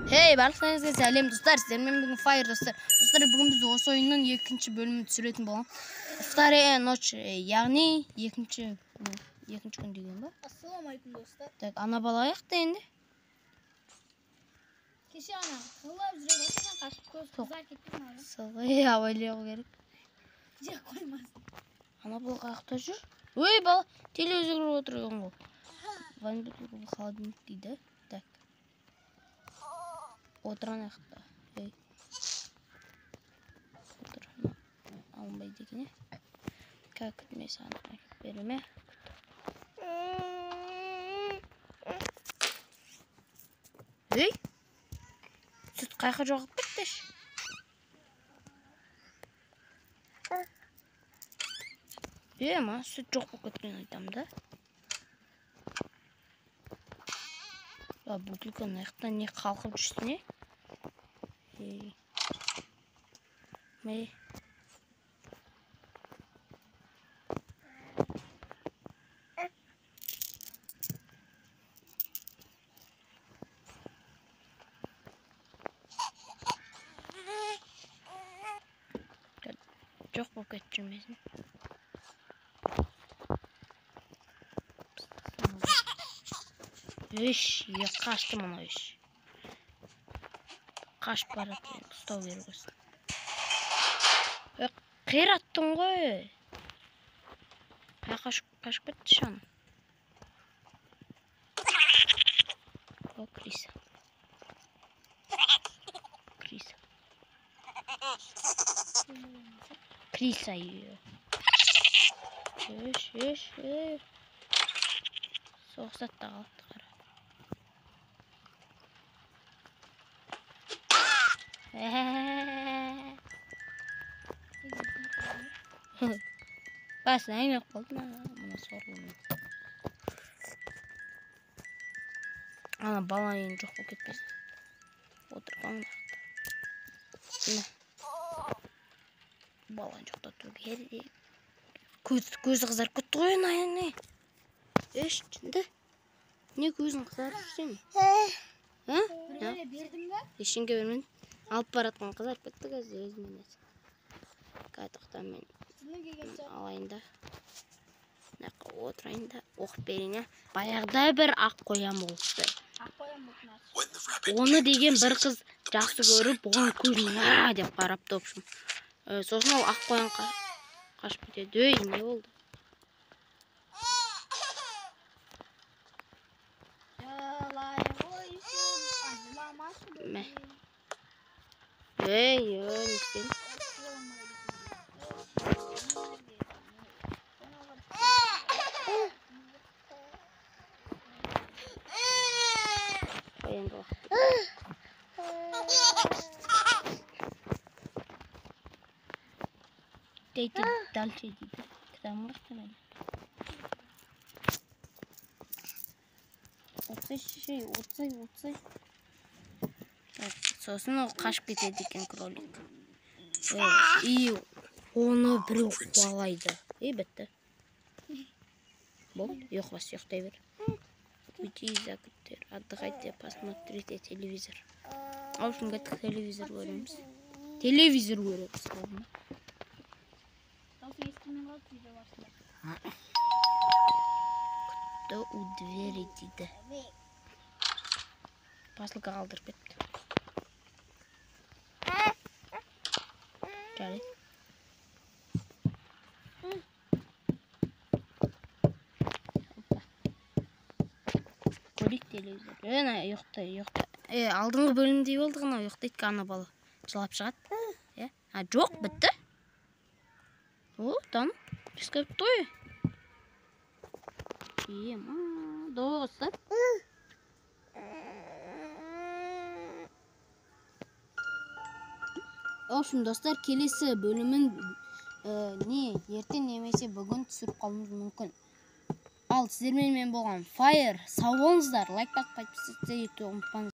Hey, барлықтарыңызға сәлем достар. Сіздермен бүгін Fire достар. Достар, бүгін біз осы ойынның екінші бөлімін түсіретін боламыз. Вторая ночь, яғни екінші күн деген ба? Ассаламалейкум достар. Так, ана бала аяқта енді. Кеше ана қылып жүре бастаған қашып көз қызар кеткен ана. Солай абайлау керек. Жек қоймасын. Ана бала қаяқта жүр? Ой, бала, телевизор көріп отырған ғой. Ванбетл холодильник дейді. Так. Отыран аяқта. Ей. Отыран алынбайды екен, е? Как күтмей саған әкеп береме? Ей! Сүт қайқа жоғып біттіш? Ма, сүт жоқ болып кеткен айтам да. Бутылканың аяқтан не қалқып жүрсін, е? Мей. Жоқ болып кетіп жүрмесін. Қашты мұна үш. Қашып барады, ұстау керек өсін. Қираттың ғой. Қашып кетті шаны. О, Криса. Криса үйі. Соғысатта қалыпты қара. Басын әймек болдың, мұна сорлымын. Ана балан ең жоқ болып кетпесін. Отырған да. Балан жоқта тұр керде. Көзі қызарып кетті ғой, не? Ішінде. Не көзін қызарып жүрсен? Бірге бердім бе? Ешінге бермен. Алып баратқан қызарып кетті көзі өзімен әсі. Қайтықтан мен алайын да. Отырайын да. Оқып берейін, ә? Баяғыда бір ақ қоям болыпты. Оны деген бір қыз жақсы көріп, оған көзін деп қарап топшым. Сосын ол ақ қоян қашып кетеді. Өй, не болды? Мә. Несен? Қоянды уақытты. Дейді дальше дейді. Кітабын қашты мәлі. Отсай. Сосын ол қашып кетеді екен кролик. Оны біреу қуалайды. Бітті. Бол, ұйықтай бер. Уйти из окна. Отдыхайте, посмотрите телевизор. В общем, қайтық телевизор көреміз. Телевизор көреміз. Күтті у двери дейді. Пасылға қалдырып кетті. Жарайды. Көрейік телевизор. Ұйықтай. Алдыңғы бөлімдей болды ғана ұйықтайды ана бала. Жылап шығады. Жоқ, бітті. Там. Пескай той. Доғыстар. Общем, достар, келесі бөлімін ертең немесе бүгін түсіріп қалуымыз мүмкін. Ал сіздермен болған Fire, сау болыңыздар, лайк басып, подписываться етуді ұмытпаңыздар.